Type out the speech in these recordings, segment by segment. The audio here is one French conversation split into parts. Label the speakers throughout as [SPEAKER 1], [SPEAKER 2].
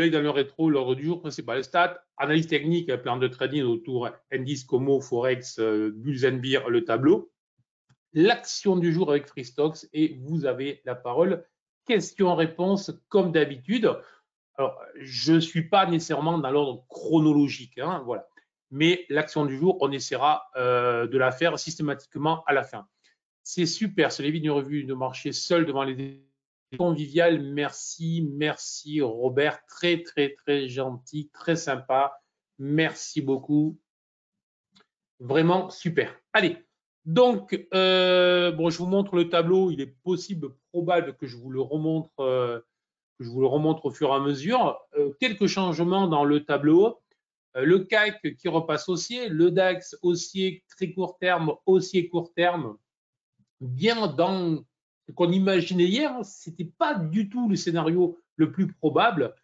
[SPEAKER 1] l'œil dans le rétro, l'ordre du jour principal stat, analyse technique, plan de trading autour indice Como, Forex, Bulls and Beer, le tableau. L'action du jour avec Freestocks et vous avez la parole. Questions-réponses comme d'habitude. Alors, je ne suis pas nécessairement dans l'ordre chronologique, hein, voilà. Mais l'action du jour, on essaiera de la faire systématiquement à la fin. C'est super, c'est les vidéos revues de marché seul devant les conviviales. Merci, merci Robert, très très très gentil, très sympa. Merci beaucoup. Vraiment super. Allez, donc, bon, je vous montre le tableau. Il est possible, probable que je vous le remontre, au fur et à mesure. Quelques changements dans le tableau. Le CAC qui repasse haussier, le DAX haussier très court terme, haussier court terme. Bien dans ce qu'on imaginait hier, c'était pas du tout le scénario le plus probable,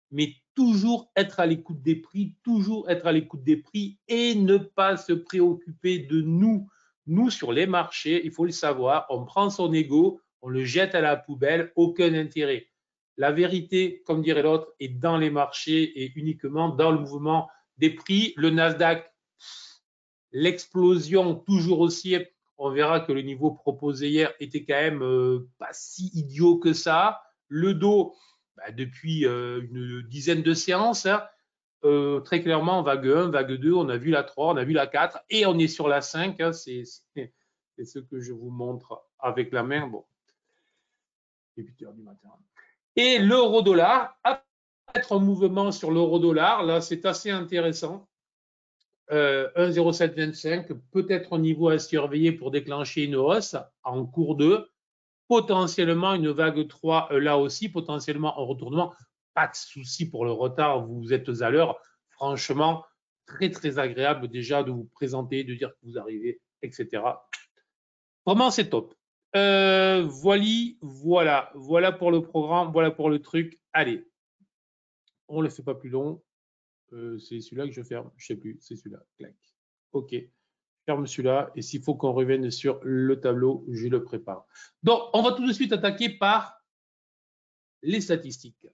[SPEAKER 1] mais toujours être à l'écoute des prix, toujours être à l'écoute des prix et ne pas se préoccuper de nous. Nous, sur les marchés, il faut le savoir, on prend son ego, on le jette à la poubelle, aucun intérêt. La vérité, comme dirait l'autre, est dans les marchés et uniquement dans le mouvement des prix. Le Nasdaq, l'explosion toujours haussier. On verra que le niveau proposé hier était quand même pas si idiot que ça. Le Dow, depuis une dizaine de séances, hein, très clairement, vague 1, vague 2, on a vu la 3, on a vu la 4 et on est sur la 5. Hein, c'est ce que je vous montre avec la main. Bon, 8h du matin. Et l'euro-dollar, peut-être un mouvement sur l'euro-dollar. Là, c'est assez intéressant. 1,0725, peut-être un niveau à surveiller pour déclencher une hausse en cours 2, potentiellement une vague 3 là aussi, potentiellement un retournement. Pas de souci pour le retard, vous êtes à l'heure. Franchement, très très agréable déjà de vous présenter, de dire que vous arrivez, etc. Vraiment, c'est top. Voilà pour le programme, voilà pour le truc. Allez, on ne le fait pas plus long. C'est celui-là que je ferme, je ne sais plus, c'est celui-là. Clac. OK. Je ferme celui-là et s'il faut qu'on revienne sur le tableau, je le prépare. Donc, on va tout de suite attaquer par les statistiques.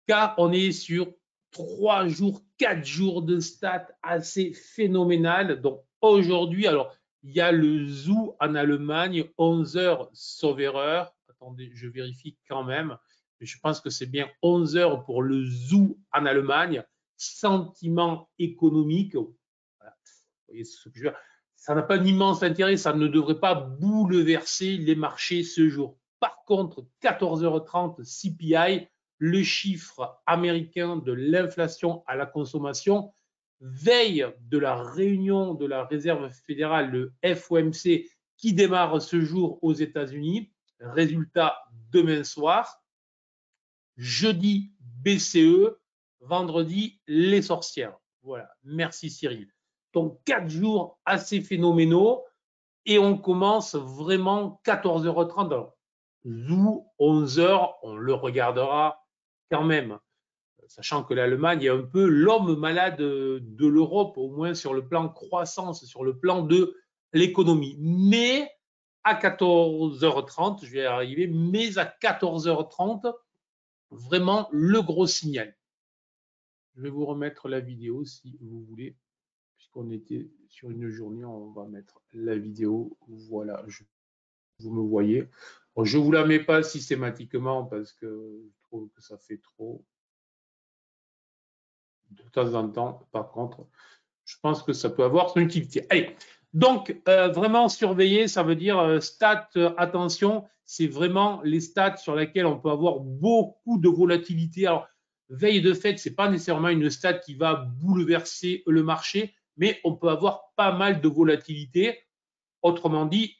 [SPEAKER 1] Car on est sur 3 jours, 4 jours de stats assez phénoménales. Donc, aujourd'hui, alors, il y a le zoo en Allemagne, 11 heures sauf erreur. Attendez, je vérifie quand même. Mais je pense que c'est bien 11 heures pour le zoo en Allemagne. Sentiment économique. Voilà. Vous voyez ce que je veux dire. Ça n'a pas d'immense intérêt, ça ne devrait pas bouleverser les marchés ce jour. Par contre, 14h30 CPI, le chiffre américain de l'inflation à la consommation, veille de la réunion de la Réserve fédérale, le FOMC, qui démarre ce jour aux États-Unis. Résultat demain soir. Jeudi, BCE. Vendredi, les sorcières. Voilà. Merci Cyril. Donc, 4 jours assez phénoménaux et on commence vraiment 14h30. Alors, Zou, 11h, on le regardera quand même, sachant que l'Allemagne est un peu l'homme malade de l'Europe, au moins sur le plan croissance, sur le plan de l'économie. Mais à 14h30, je vais y arriver, mais à 14h30, vraiment le gros signal. Je vais vous remettre la vidéo si vous voulez, puisqu'on était sur une journée, on va mettre la vidéo. Voilà, vous me voyez. Bon, je ne vous la mets pas systématiquement parce que je trouve que ça fait trop. De temps en temps, par contre, je pense que ça peut avoir son utilité. Allez, donc vraiment surveiller, ça veut dire stats, attention, c'est vraiment les stats sur lesquels on peut avoir beaucoup de volatilité. Alors, veille de fait, ce n'est pas nécessairement une stat qui va bouleverser le marché, mais on peut avoir pas mal de volatilité. Autrement dit,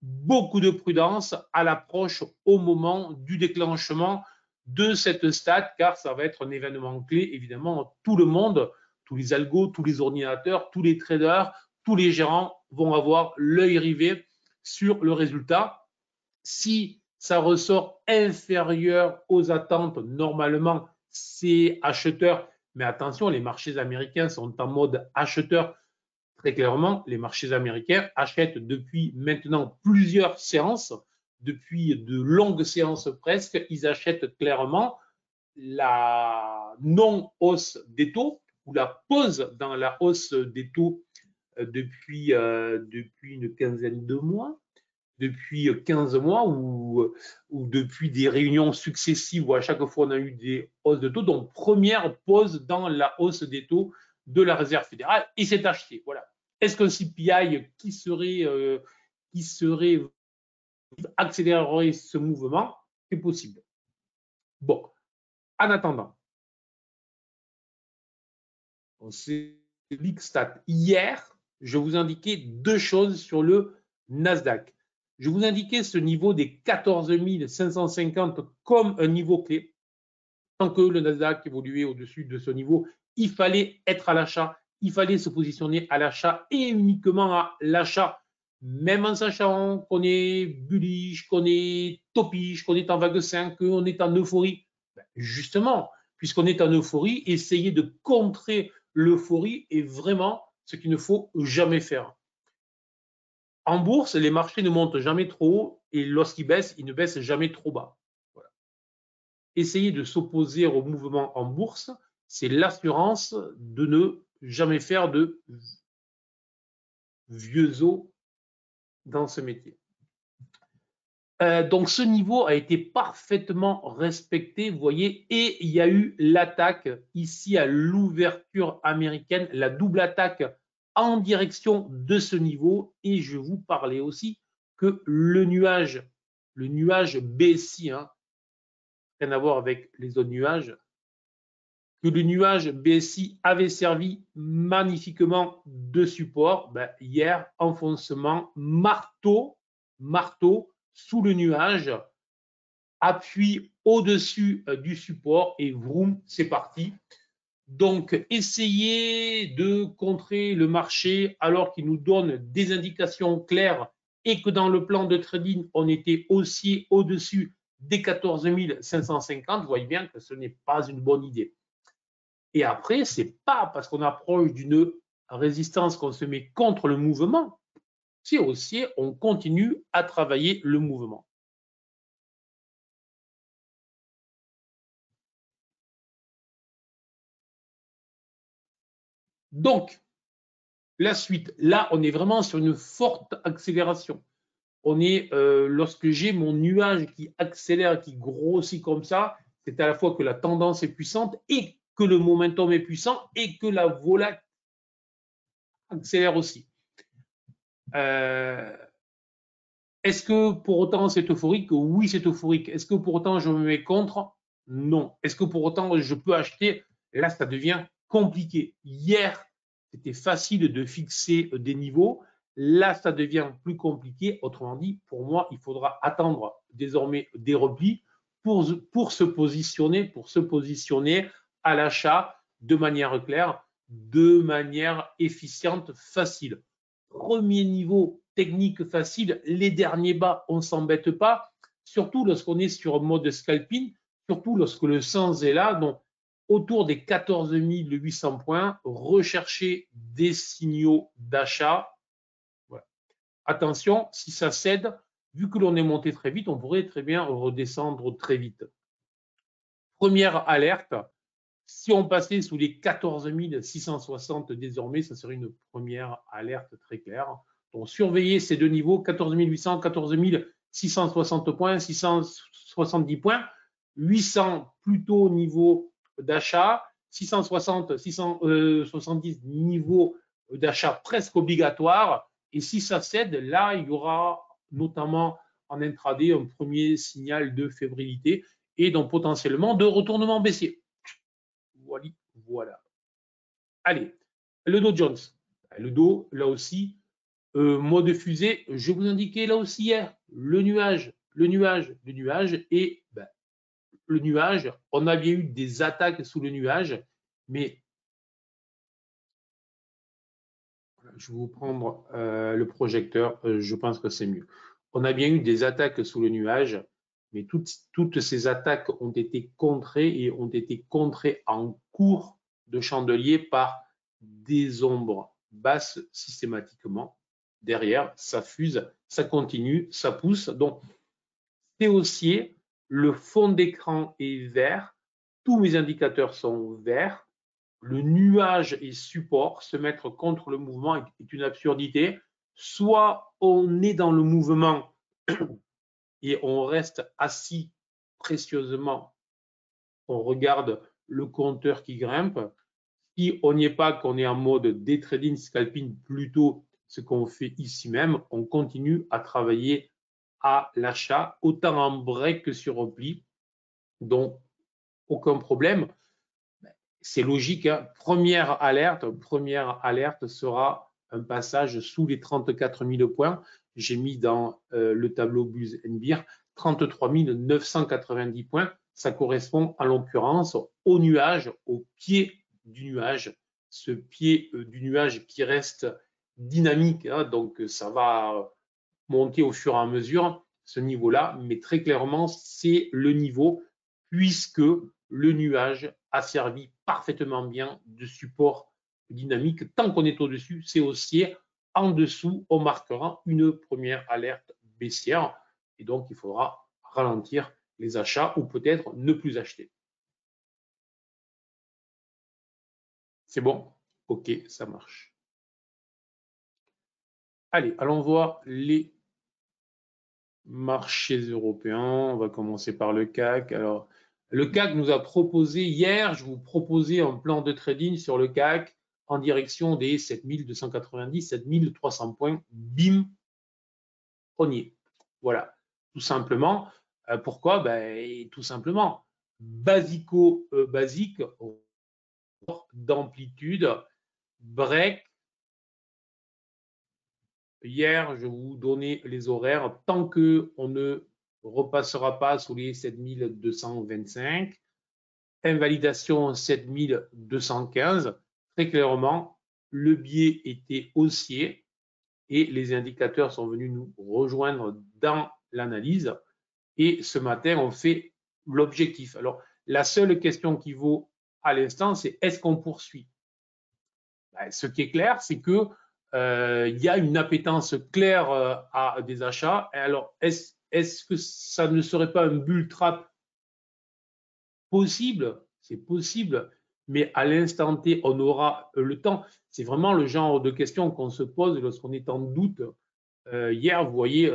[SPEAKER 1] beaucoup de prudence à l'approche au moment du déclenchement de cette stat, car ça va être un événement clé. Évidemment, tout le monde, tous les algos, tous les ordinateurs, tous les traders, tous les gérants vont avoir l'œil rivé sur le résultat. Si ça ressort inférieur aux attentes, normalement, c'est acheteur. Mais attention, les marchés américains sont en mode acheteur. Très clairement, les marchés américains achètent depuis maintenant plusieurs séances, depuis de longues séances presque, ils achètent clairement. la non-hausse des taux ou la pause dans la hausse des taux depuis une quinzaine de mois, depuis 15 mois ou depuis des réunions successives où à chaque fois on a eu des hausses de taux. Donc, première pause dans la hausse des taux de la Réserve fédérale et c'est acheté. Voilà. Est-ce qu'un CPI qui accélérerait ce mouvement? C'est possible. Bon, en attendant, c'est l'Ixstat. Hier, je vous indiquais deux choses sur le Nasdaq. Je vous indiquais ce niveau des 14 550 comme un niveau clé. Tant que le Nasdaq évoluait au-dessus de ce niveau, il fallait être à l'achat, il fallait se positionner à l'achat et uniquement à l'achat, même en sachant qu'on est bullish, qu'on est topish, qu'on est en vague 5, qu'on est en euphorie. Justement, puisqu'on est en euphorie, essayer de contrer l'euphorie est vraiment ce qu'il ne faut jamais faire. En bourse, les marchés ne montent jamais trop haut et lorsqu'ils baissent, ils ne baissent jamais trop bas. Voilà. Essayer de s'opposer au mouvement en bourse, c'est l'assurance de ne jamais faire de vieux os dans ce métier. Donc ce niveau a été parfaitement respecté, vous voyez, et il y a eu l'attaque ici à l'ouverture américaine, la double attaque en direction de ce niveau. Et je vous parlais aussi que le nuage BSI, rien à voir avec les autres nuages, que le nuage BSI avait servi magnifiquement de support. Hier, enfoncement, marteau sous le nuage, appui au-dessus du support et vroom, c'est parti. Donc, essayez de contrer le marché alors qu'il nous donne des indications claires et que dans le plan de trading, on était aussi au-dessus des 14 550. Vous voyez bien que ce n'est pas une bonne idée. Et après, ce n'est pas parce qu'on approche d'une résistance qu'on se met contre le mouvement, c'est aussi on continue à travailler le mouvement. Donc, la suite, là, on est vraiment sur une forte accélération. On est, lorsque j'ai mon nuage qui accélère, qui grossit comme ça, c'est à la fois que la tendance est puissante et que le momentum est puissant et que la volatilité accélère aussi. Est-ce que pour autant c'est euphorique? Oui, c'est euphorique. Est-ce que pour autant je me mets contre? Non. Est-ce que pour autant je peux acheter? Là, ça devient compliqué. Hier, c'était facile de fixer des niveaux. Là, ça devient plus compliqué. Autrement dit, pour moi, il faudra attendre désormais des replis pour se positionner à l'achat de manière claire, de manière efficiente, facile. Premier niveau technique facile, les derniers bas, on ne s'embête pas, surtout lorsqu'on est sur mode scalping, surtout lorsque le sens est là. Donc, autour des 14 800 points, rechercher des signaux d'achat. Voilà. Attention, si ça cède, vu que l'on est monté très vite, on pourrait très bien redescendre très vite. Première alerte, si on passait sous les 14 660 désormais, ça serait une première alerte très claire. Donc, surveillez ces deux niveaux, 14 800, 14 660 points, 670 points, 800 plutôt niveau d'achat, 660, 670 niveau d'achat presque obligatoire. Et si ça cède, là, il y aura notamment en intraday un premier signal de fébrilité et donc potentiellement de retournement baissier. Voilà. Allez, le Dow Jones. Le Dow, là aussi, mode fusée, je vous indiquais là aussi hier, le nuage. Et le nuage, on avait eu des attaques sous le nuage, mais je vais vous prendre le projecteur, je pense que c'est mieux. On a bien eu des attaques sous le nuage, mais toutes ces attaques ont été contrées et ont été contrées en cours de chandelier par des ombres basses systématiquement. Derrière, ça fuse, ça continue, ça pousse. Donc, c'est haussier, le fond d'écran est vert. tous mes indicateurs sont verts. Le nuage est support. Se mettre contre le mouvement est une absurdité. Soit on est dans le mouvement et on reste assis précieusement. On regarde le compteur qui grimpe. Si on n'y est pas, qu'on est en mode day trading, scalping, plutôt ce qu'on fait ici même, on continue à travailler à l'achat, autant en break que sur repli. Donc, aucun problème. C'est logique, hein. Première alerte sera un passage sous les 34 000 points. J'ai mis dans le tableau Buzz & Bear 33 990 points. Ça correspond en l'occurrence au nuage, au pied du nuage. Ce pied du nuage qui reste dynamique, hein, donc ça va monter au fur et à mesure, ce niveau-là, mais très clairement, c'est le niveau puisque le nuage a servi parfaitement bien de support dynamique. Tant qu'on est au-dessus, c'est haussier. En dessous, on marquera une première alerte baissière et donc il faudra ralentir les achats ou peut-être ne plus acheter. C'est bon? Ok, ça marche. Allez, allons voir les marchés européens. On va commencer par le CAC. Alors, le CAC nous a proposé hier, je vous proposais un plan de trading sur le CAC en direction des 7290, 7300 points. Bim, on y est. Voilà, tout simplement. Pourquoi? Ben, tout simplement, basique d'amplitude, break. Hier, je vous donnais les horaires. Tant qu'on ne repassera pas sous les 7225, invalidation 7215, très clairement, le biais était haussier et les indicateurs sont venus nous rejoindre dans l'analyse. Et ce matin, on fait l'objectif. Alors, la seule question qui vaut à l'instant, c'est est-ce qu'on poursuit? Ben, ce qui est clair, c'est que il y a une appétence claire à des achats. Et alors, est-ce que ça ne serait pas un bull trap possible? C'est possible, mais à l'instant T, on aura le temps. C'est vraiment le genre de question qu'on se pose lorsqu'on est en doute. Hier, vous voyez,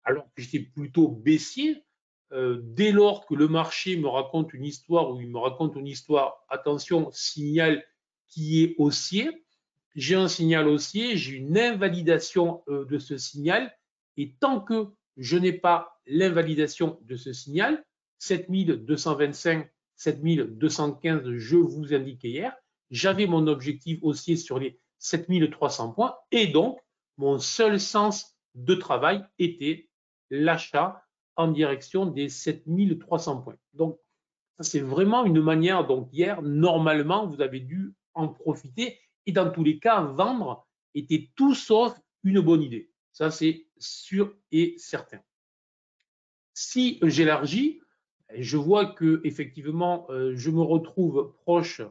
[SPEAKER 1] alors que j'étais plutôt baissier, dès lors que le marché me raconte une histoire ou il me raconte une histoire, attention, signal qui est haussier, j'ai un signal haussier, j'ai une invalidation de ce signal, et tant que je n'ai pas l'invalidation de ce signal, 7225, 7215, je vous indiquais hier, j'avais mon objectif haussier sur les 7300 points, et donc mon seul sens de travail était l'achat en direction des 7300 points. Donc, ça c'est vraiment une manière, donc hier, normalement, vous avez dû en profiter et dans tous les cas, vendre était tout sauf une bonne idée. Ça, c'est sûr et certain. Si j'élargis, je vois que effectivement, je me retrouve proche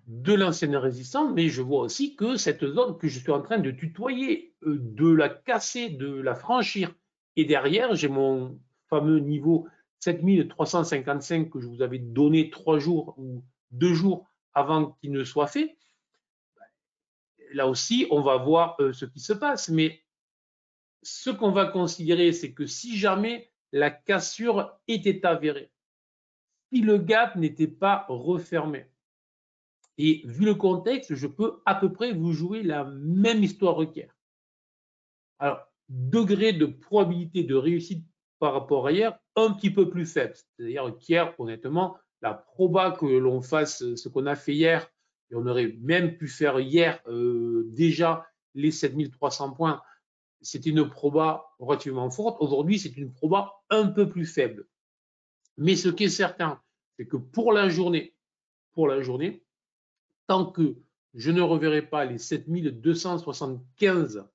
[SPEAKER 1] de l'ancienne résistance, mais je vois aussi que cette zone que je suis en train de tutoyer, de la casser, de la franchir, et derrière, j'ai mon fameux niveau 7355 que je vous avais donné 3 jours ou 2 jours avant qu'il ne soit fait. Là aussi, on va voir ce qui se passe, mais ce qu'on va considérer, c'est que si jamais la cassure était avérée, si le gap n'était pas refermé, et vu le contexte, je peux à peu près vous jouer la même histoire qu'hier. Alors, degré de probabilité de réussite par rapport à hier, un petit peu plus faible. C'est-à-dire qu'hier, honnêtement, la proba que l'on fasse ce qu'on a fait hier, et on aurait même pu faire hier déjà les 7300 points, c'était une proba relativement forte. Aujourd'hui, c'est une proba un peu plus faible. Mais ce qui est certain, c'est que pour la journée, tant que je ne reverrai pas les 7275,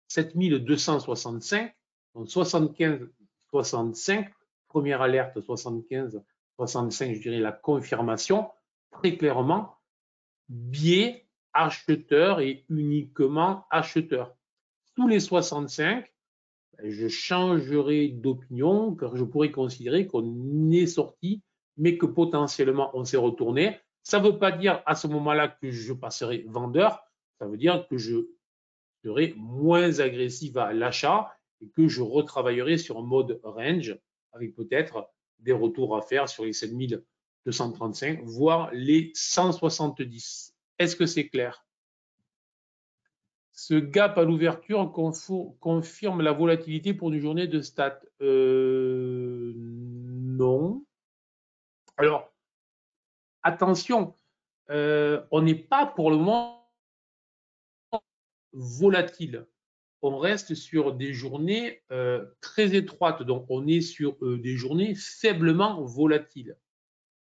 [SPEAKER 1] 7265, donc 75, 65, première alerte 75, 65, je dirais la confirmation, très clairement, biais acheteur et uniquement acheteur. Sous les 65, je changerai d'opinion car je pourrais considérer qu'on est sorti, mais que potentiellement on s'est retourné. Ça ne veut pas dire à ce moment-là que je passerai vendeur, ça veut dire que je serai moins agressif à l'achat et que je retravaillerai sur un mode range avec peut-être des retours à faire sur les 7235, voire les 170. Est-ce que c'est clair? Ce gap à l'ouverture confirme la volatilité pour une journée de stats. Non. Alors, attention, on n'est pas pour le moment volatile. On reste sur des journées très étroites, donc on est sur des journées faiblement volatiles.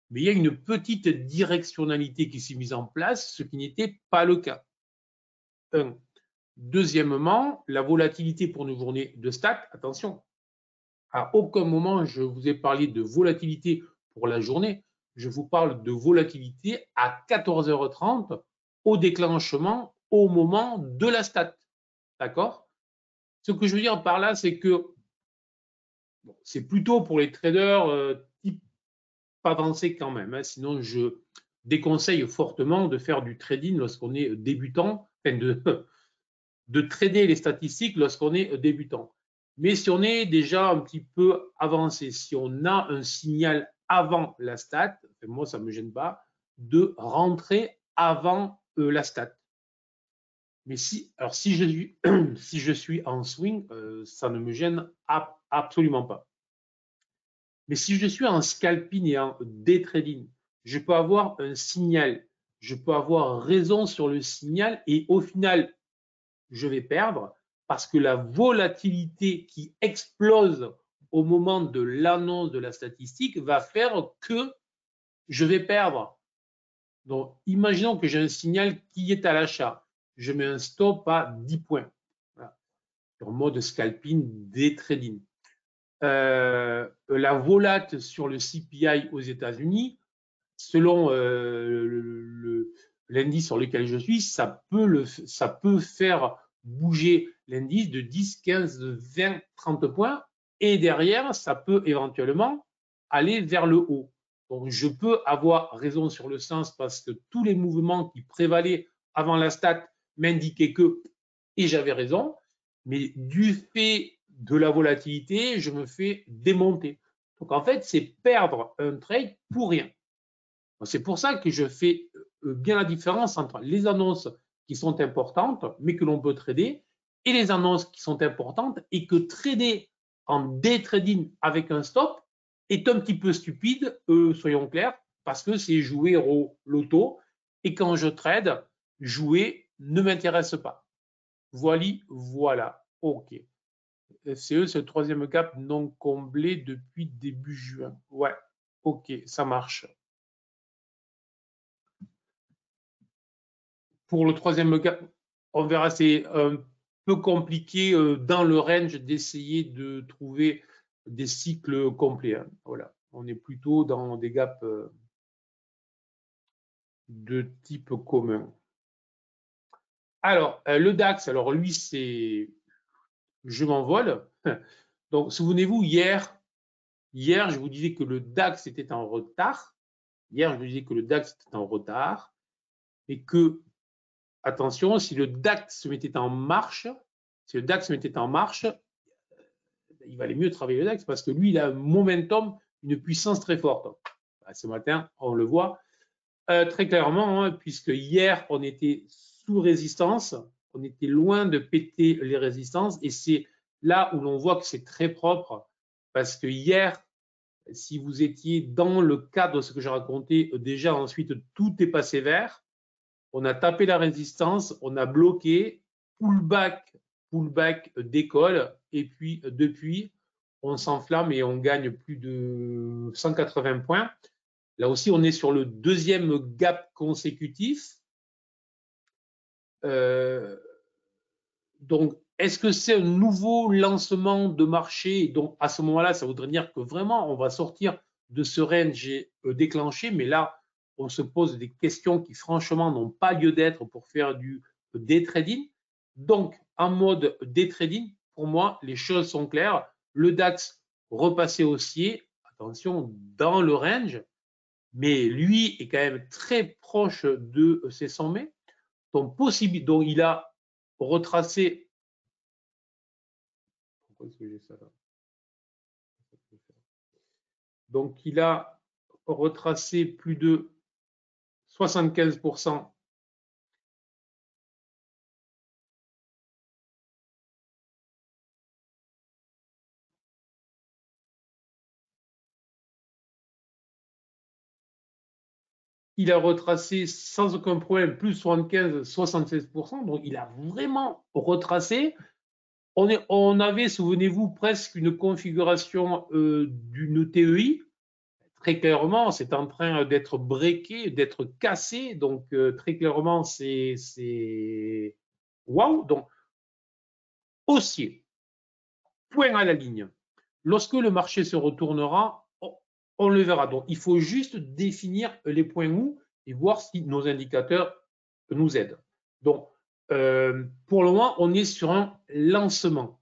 [SPEAKER 1] Mais il y a une petite directionnalité qui s'est mise en place, ce qui n'était pas le cas. Un. Deuxièmement, la volatilité pour une journée de stats, attention, à aucun moment je vous ai parlé de volatilité pour la journée, je vous parle de volatilité à 14h30 au déclenchement, au moment de la stat. D'accord? Ce que je veux dire par là, c'est que bon, c'est plutôt pour les traders type avancé quand même, hein, sinon je déconseille fortement de faire du trading lorsqu'on est débutant, enfin de trader les statistiques lorsqu'on est débutant. Mais si on est déjà un petit peu avancé, si on a un signal avant la stat, moi ça ne me gêne pas, de rentrer avant la stat. Mais si si je suis en swing, ça ne me gêne absolument pas. Mais si je suis en scalping et en day trading, je peux avoir un signal, je peux avoir raison sur le signal et au final, je vais perdre parce que la volatilité qui explose au moment de l'annonce de la statistique va faire que je vais perdre. Donc, imaginons que j'ai un signal qui est à l'achat. Je mets un stop à 10 points. Voilà. En mode scalping, day trading. La volate sur le CPI aux États-Unis, selon l'indice sur lequel je suis, ça peut faire bouger l'indice de 10, 15, 20, 30 points et derrière, ça peut éventuellement aller vers le haut. Donc, je peux avoir raison sur le sens parce que tous les mouvements qui prévalaient avant la stat m'indiquaient que, et j'avais raison, mais du fait de la volatilité, je me fais démonter. Donc, en fait, c'est perdre un trade pour rien. C'est pour ça que je fais bien la différence entre les annonces qui sont importantes, mais que l'on peut trader, et les annonces qui sont importantes et que trader en day trading avec un stop est un petit peu stupide, soyons clairs, parce que c'est jouer au loto. Et quand je trade, jouer ne m'intéresse pas. Voilà. OK. FCE, c'est le troisième gap non comblé depuis début juin. Ouais. OK, ça marche. Pour le troisième gap, on verra, c'est un peu compliqué dans le range d'essayer de trouver des cycles complets. Hein. Voilà, on est plutôt dans des gaps de type commun. Alors, le DAX, alors lui, c'est je m'envole. Donc, souvenez-vous, hier, je vous disais que le DAX était en retard. Hier, je vous disais que le DAX était en retard et que, attention, si le DAX se mettait en marche, il valait mieux travailler le DAX parce que lui, il a un momentum, une puissance très forte. Ce matin, on le voit très clairement, hein, puisque hier, on était sous résistance, on était loin de péter les résistances, et c'est là où l'on voit que c'est très propre, parce que hier, si vous étiez dans le cadre de ce que j'ai raconté, déjà ensuite, tout est passé vert, on a tapé la résistance, on a bloqué, pullback décolle, et puis depuis, on s'enflamme et on gagne plus de 180 points. Là aussi, on est sur le deuxième gap consécutif. Donc, est-ce que c'est un nouveau lancement de marché? Donc, à ce moment-là, ça voudrait dire que vraiment, on va sortir de ce range déclenché, mais là, on se pose des questions qui, franchement, n'ont pas lieu d'être pour faire du day trading. Donc, en mode day trading, pour moi, les choses sont claires. Le DAX repassé haussier, attention, dans le range, mais lui est quand même très proche de ses sommets. Donc, il a retracé. Pourquoi est-ce que j'ai ça là? Donc, il a retracé plus de 75%. Il a retracé sans aucun problème plus 75-76%. Donc, il a vraiment retracé. On avait, souvenez-vous, presque une configuration d'une TEI. Très clairement, c'est en train d'être breaké, d'être cassé. Donc, très clairement, c'est waouh. Donc, haussier, point à la ligne. Lorsque le marché se retournera, on le verra. Donc, il faut juste définir les points où et voir si nos indicateurs nous aident. Donc, pour le moment, on est sur un lancement.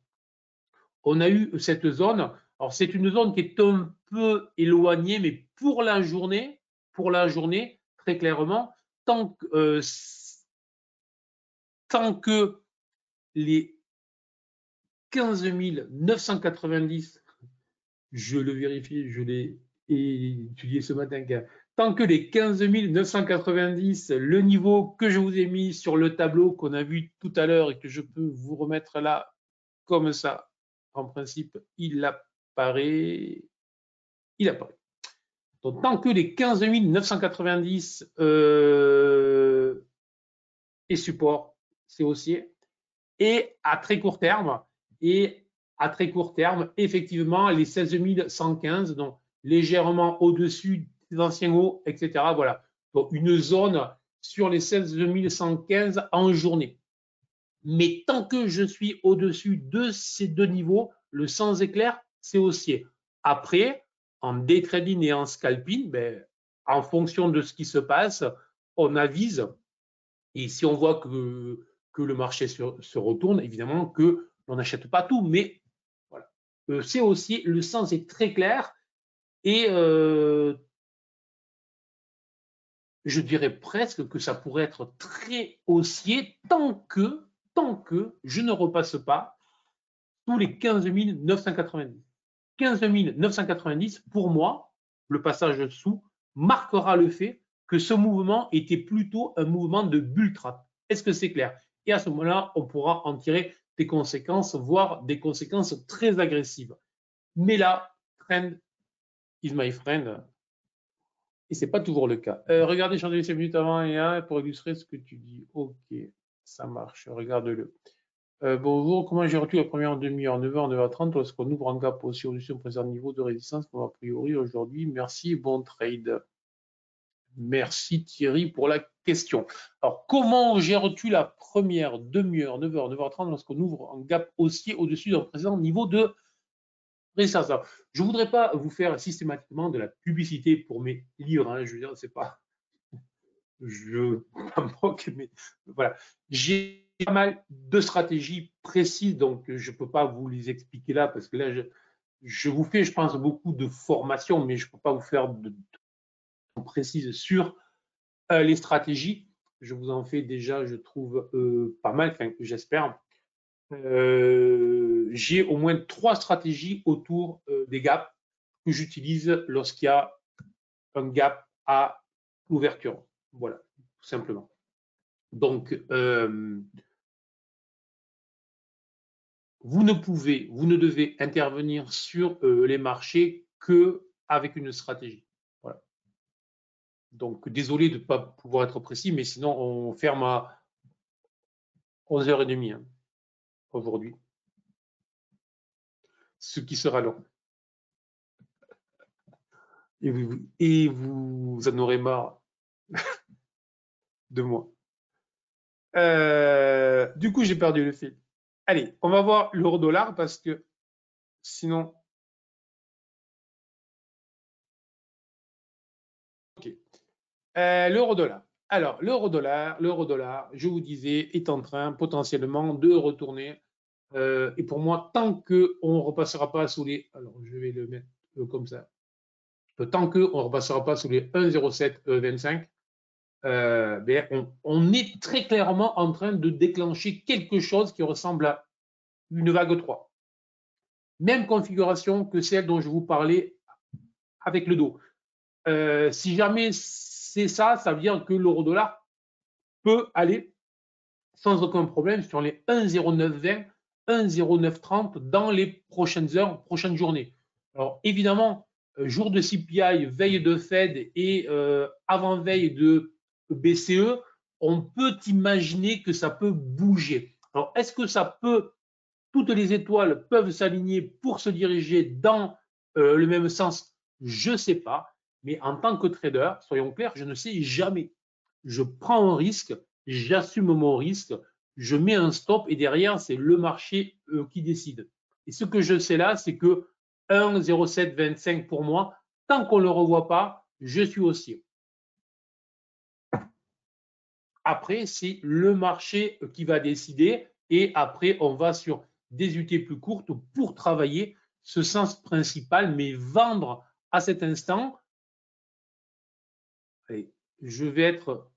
[SPEAKER 1] On a eu cette zone. Alors, c'est une zone qui est un peu éloignée, mais pour la journée, très clairement, tant que les 15 990, je le vérifie, je l'ai étudié ce matin, tant que les 15 990, le niveau que je vous ai mis sur le tableau qu'on a vu tout à l'heure et que je peux vous remettre là comme ça, en principe, il apparaît. Donc, tant que les 15 990 est support, c'est haussier. Et à très court terme, effectivement, les 16 115, donc légèrement au-dessus des anciens hauts, etc. Voilà. Donc, une zone sur les 16 115 en journée. Mais tant que je suis au-dessus de ces deux niveaux, le sans éclair, c'est haussier. Après, en day trading et en scalping, ben, en fonction de ce qui se passe, on avise. Et si on voit que le marché se retourne, évidemment que l'on n'achète pas tout. Mais voilà. C'est haussier, le sens est très clair. Et je dirais presque que ça pourrait être très haussier tant que je ne repasse pas tous les 15 990. 15 990, pour moi, le passage sous marquera le fait que ce mouvement était plutôt un mouvement de bull trap. Est-ce que c'est clair? Et à ce moment-là, on pourra en tirer des conséquences, voire des conséquences très agressives. Mais là, trend is my friend. Et ce n'est pas toujours le cas. Regardez, changer 5 minutes avant et un pour illustrer ce que tu dis. Ok, ça marche, regarde-le. Bonjour, comment j'ai retenu la première en demi-heure, 9h, 9h30, lorsqu'on ouvre un gap aussi au-dessus de présent niveau de résistance comme a priori aujourd'hui. Merci, bon trade. Merci Thierry pour la question. Alors, comment gères-tu la première demi-heure, 9h, 9h30, lorsqu'on ouvre un gap haussier au-dessus d'un présent niveau de résistance? Alors, je ne voudrais pas vous faire systématiquement de la publicité pour mes livres, hein, je veux dire, c'est pas. Je moque, mais voilà. J'ai pas mal de stratégies précises, donc je ne peux pas vous les expliquer là, parce que là, je vous fais, je pense, beaucoup de formations, mais je ne peux pas vous faire de précises sur les stratégies. Je vous en fais déjà, je trouve, pas mal, enfin, j'espère. J'ai au moins 3 stratégies autour des gaps que j'utilise lorsqu'il y a un gap à l'ouverture. Voilà, tout simplement. Donc, vous ne devez intervenir sur les marchés qu'avec une stratégie. Voilà. Donc, désolé de ne pas pouvoir être précis, mais sinon, on ferme à 11h30 hein, aujourd'hui, ce qui sera long. Et vous en aurez marre de moi. Du coup, j'ai perdu le fil. Allez, on va voir l'euro-dollar parce que sinon. Ok. L'euro-dollar. Alors, l'euro-dollar, je vous disais, est en train potentiellement de retourner Et pour moi, tant qu'on ne repassera pas sous les... Alors, je vais le mettre comme ça. Tant qu'on ne repassera pas sous les 1,0725, on est très clairement en train de déclencher quelque chose qui ressemble à une vague 3. Même configuration que celle dont je vous parlais avec le dos. Si jamais c'est ça, ça veut dire que l'euro-dollar peut aller sans aucun problème sur les 1,0920, 1,0930 dans les prochaines heures, prochaines journées. Alors évidemment, jour de CPI, veille de Fed et avant-veille de BCE, on peut imaginer que ça peut bouger. Alors est-ce que ça peut, toutes les étoiles peuvent s'aligner pour se diriger dans le même sens? Je ne sais pas. Mais en tant que trader, soyons clairs, je ne sais jamais. Je prends un risque, j'assume mon risque, je mets un stop et derrière, c'est le marché qui décide. Et ce que je sais là, c'est que 1,0725 pour moi, tant qu'on ne le revoit pas, je suis haussier. Après, c'est le marché qui va décider et après, on va sur des UT plus courtes pour travailler ce sens principal, mais vendre à cet instant. Allez, je vais être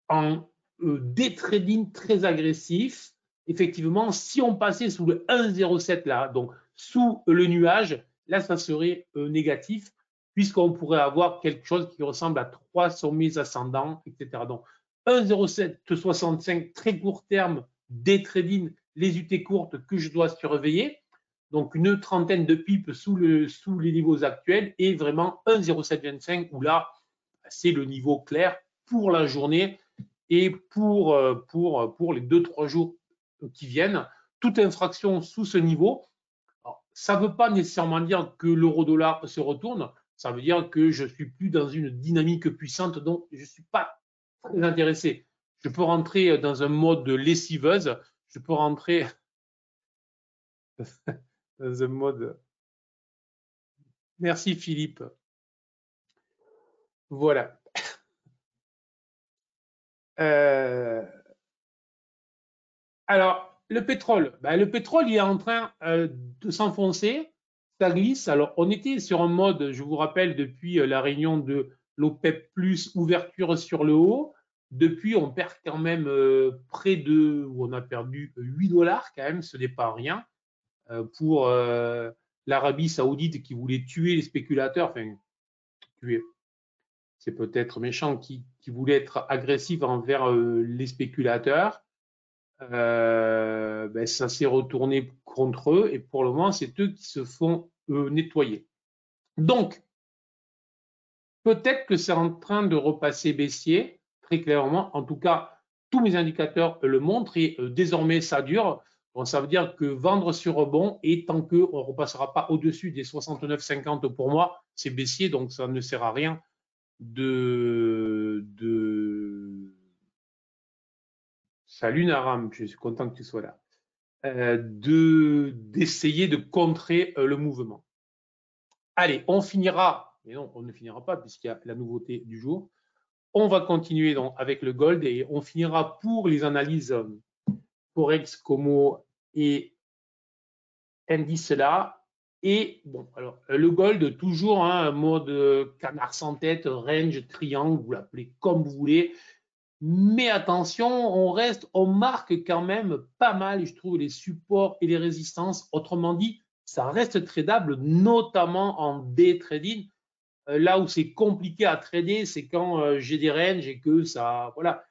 [SPEAKER 1] en day trading très agressif. Effectivement, si on passait sous le 1,07 là, donc sous le nuage, là, ça serait négatif, puisqu'on pourrait avoir quelque chose qui ressemble à 3 sommets ascendants, etc. Donc, 1,0765, très court terme, day trading, les UT courtes que je dois surveiller. Donc, une trentaine de pips sous les niveaux actuels et vraiment 1,0725 où là, c'est le niveau clair pour la journée et pour les 2-3 jours qui viennent. Toute infraction sous ce niveau, alors, ça ne veut pas nécessairement dire que l'euro-dollar se retourne, ça veut dire que je ne suis plus dans une dynamique puissante, donc je ne suis pas très intéressé. Je peux rentrer dans un mode lessiveuse, je peux rentrer dans un mode... Merci Philippe. Voilà. Alors, le pétrole, il est en train de s'enfoncer, ça glisse. Alors, on était sur un mode, je vous rappelle, depuis la réunion de l'OPEP+, ouverture sur le haut. Depuis, on perd quand même près de, on a perdu 8 dollars quand même, ce n'est pas rien, pour l'Arabie Saoudite qui voulait tuer les spéculateurs, enfin, tuer, c'est peut-être méchant, qui voulait être agressif envers les spéculateurs. Ça s'est retourné contre eux et pour le moment, c'est eux qui se font nettoyer. Donc, peut-être que c'est en train de repasser baissier, très clairement. En tout cas, tous mes indicateurs le montrent et désormais, ça dure. Bon, ça veut dire que vendre sur rebond et tant qu'on ne repassera pas au-dessus des 69,50 pour moi, c'est baissier, donc ça ne sert à rien Salut Naram, je suis content que tu sois là. D'essayer de contrer le mouvement. Allez, on finira, mais non, on ne finira pas puisqu'il y a la nouveauté du jour. On va continuer donc avec le gold et on finira pour les analyses Forex, Como et indice là. Et bon, alors le gold, toujours un mode canard sans tête, range, triangle, vous l'appelez comme vous voulez. Mais attention, on marque quand même pas mal, je trouve, les supports et les résistances. Autrement dit, ça reste tradable, notamment en day trading. Là où c'est compliqué à trader, c'est quand j'ai des ranges et que ça, voilà,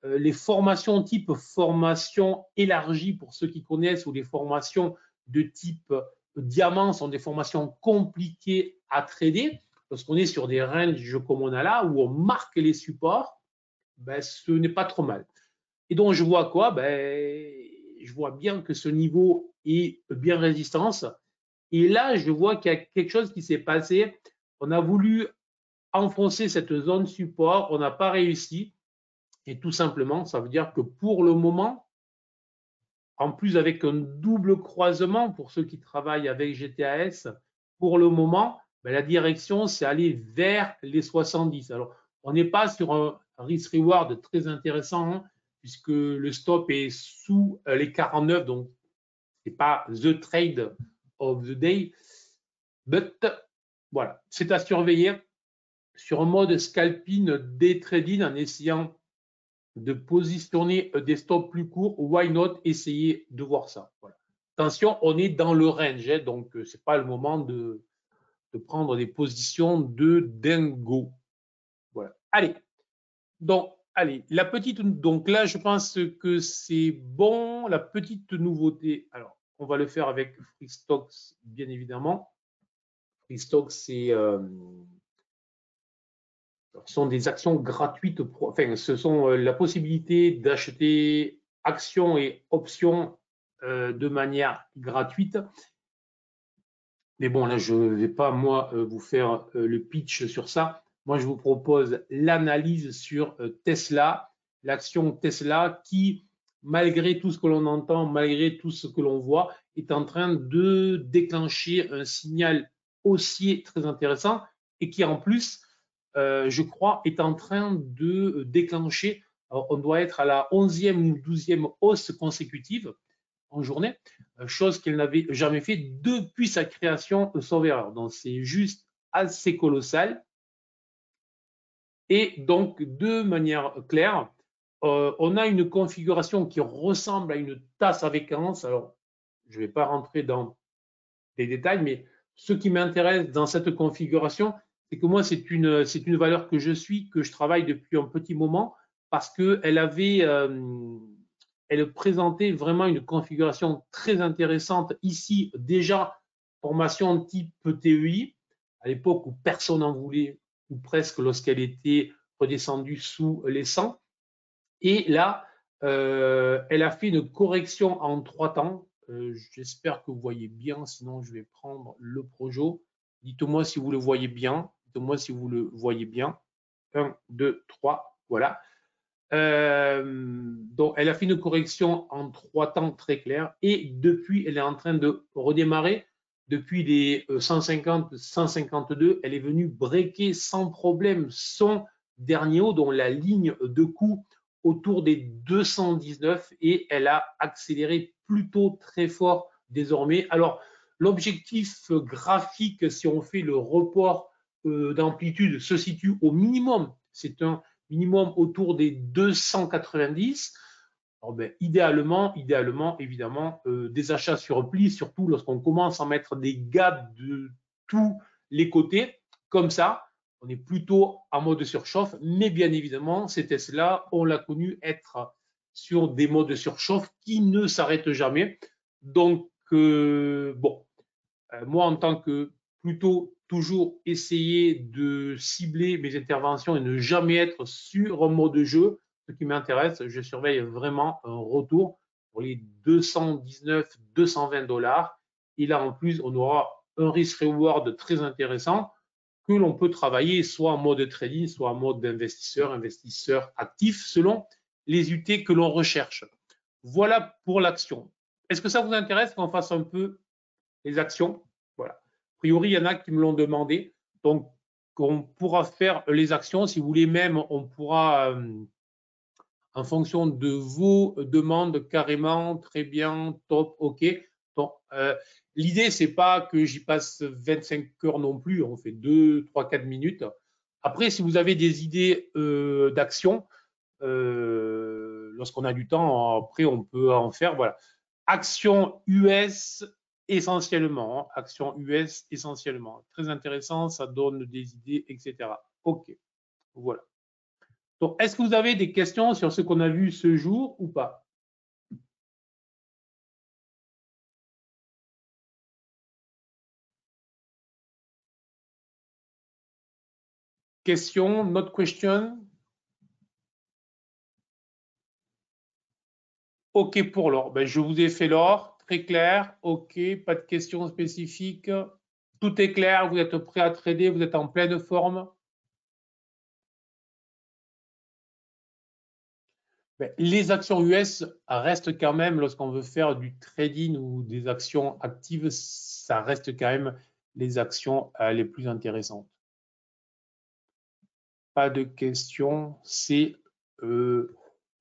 [SPEAKER 1] les formations type formation élargie pour ceux qui connaissent ou les formations de type diamant sont des formations compliquées à trader. Lorsqu'on est sur des ranges comme on a là, où on marque les supports, ce n'est pas trop mal. Et donc, je vois quoi? Je vois bien que ce niveau est bien résistance. Et là, je vois qu'il y a quelque chose qui s'est passé. On a voulu enfoncer cette zone support, on n'a pas réussi. Et tout simplement, ça veut dire que pour le moment, en plus avec un double croisement pour ceux qui travaillent avec GTAS, pour le moment, la direction, c'est aller vers les 70. Alors, on n'est pas sur un risk-reward très intéressant, hein. puisque le stop est sous les 49, donc ce n'est pas the trade of the day. But voilà, c'est à surveiller sur un mode scalping day trading en essayant de positionner des stops plus courts. Why not essayer de voir ça? Voilà. Attention, on est dans le range, hein, donc ce n'est pas le moment de prendre des positions de dingo. Voilà. Allez. Donc, allez, la petite, donc là, je pense que c'est bon. La petite nouveauté, alors, on va le faire avec FreeStocks, bien évidemment. FreeStocks, ce sont des actions gratuites. Enfin, ce sont la possibilité d'acheter actions et options de manière gratuite. Mais bon, là, je ne vais pas, moi, vous faire le pitch sur ça. Moi, je vous propose l'analyse sur Tesla, l'action Tesla qui, malgré tout ce que l'on entend, malgré tout ce que l'on voit, est en train de déclencher un signal haussier très intéressant et qui, en plus, je crois, est en train de déclencher, alors, on doit être à la 11e ou 12e hausse consécutive en journée, chose qu'elle n'avait jamais fait depuis sa création sauf erreur. Donc c'est juste assez colossal. Et donc de manière claire, on a une configuration qui ressemble à une tasse avec anse. Alors je ne vais pas rentrer dans les détails, mais ce qui m'intéresse dans cette configuration, c'est que moi c'est une valeur que je suis, que je travaille depuis un petit moment, parce qu'elle avait elle présentait vraiment une configuration très intéressante. Ici, déjà, formation type TEI, à l'époque où personne n'en voulait, ou presque lorsqu'elle était redescendue sous les 100. Et là, elle a fait une correction en 3 temps. J'espère que vous voyez bien, sinon je vais prendre le Projo. Dites-moi si vous le voyez bien. Dites-moi si vous le voyez bien. 1, 2, 3, voilà. Donc, elle a fait une correction en 3 temps très clairs et depuis, elle est en train de redémarrer. Depuis les 150, 152, elle est venue breaker sans problème son dernier haut, dont la ligne de coup autour des 219 et elle a accéléré plutôt très fort désormais. Alors, l'objectif graphique, si on fait le report d'amplitude, se situe au minimum. C'est un minimum autour des 290. Alors ben, idéalement, évidemment, des achats sur repli, surtout lorsqu'on commence à mettre des gaps de tous les côtés, comme ça, on est plutôt en mode surchauffe, mais bien évidemment, ces tests-là, on l'a connu être sur des modes surchauffe qui ne s'arrêtent jamais. Donc, bon, moi, en tant que plutôt toujours essayer de cibler mes interventions et ne jamais être sur un mode de jeu, ce qui m'intéresse, je surveille vraiment un retour pour les 219, 220 $. Et là, en plus, on aura un risk-reward très intéressant que l'on peut travailler soit en mode trading, soit en mode investisseur actif, selon les UT que l'on recherche. Voilà pour l'action. Est-ce que ça vous intéresse qu'on fasse un peu les actions? Voilà. A priori, il y en a qui me l'ont demandé. Donc, on pourra faire les actions. Si vous voulez même, on pourra, en fonction de vos demandes, carrément, très bien, top, OK. Donc, l'idée, c'est pas que j'y passe 25 heures non plus. On fait 2, 3, 4 minutes. Après, si vous avez des idées d'actions, lorsqu'on a du temps, après, on peut en faire. Voilà. Action US essentiellement. Action US essentiellement. Très intéressant, ça donne des idées, etc. OK. Voilà. Donc, est-ce que vous avez des questions sur ce qu'on a vu ce jour ou pas? Question, not question? OK pour l'or. Ben, je vous ai fait l'or, très clair. OK, pas de questions spécifiques. Tout est clair, vous êtes prêt à trader, vous êtes en pleine forme. Ben, les actions US restent quand même, lorsqu'on veut faire du trading ou des actions actives, ça reste quand même les actions les plus intéressantes. Pas de questions, c'est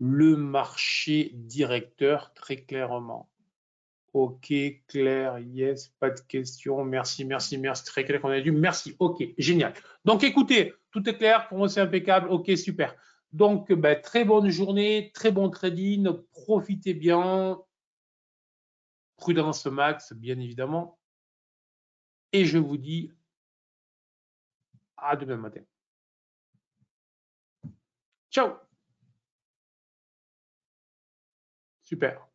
[SPEAKER 1] le marché directeur très clairement. OK, clair, yes, pas de questions. Merci, merci, merci. Très clair qu'on a dû. Merci. OK, génial. Donc, écoutez, tout est clair. Pour moi, c'est impeccable. OK, super. Donc, très bonne journée, très bon trading. Profitez bien. Prudence max, bien évidemment. Et je vous dis à demain matin. Ciao. Super.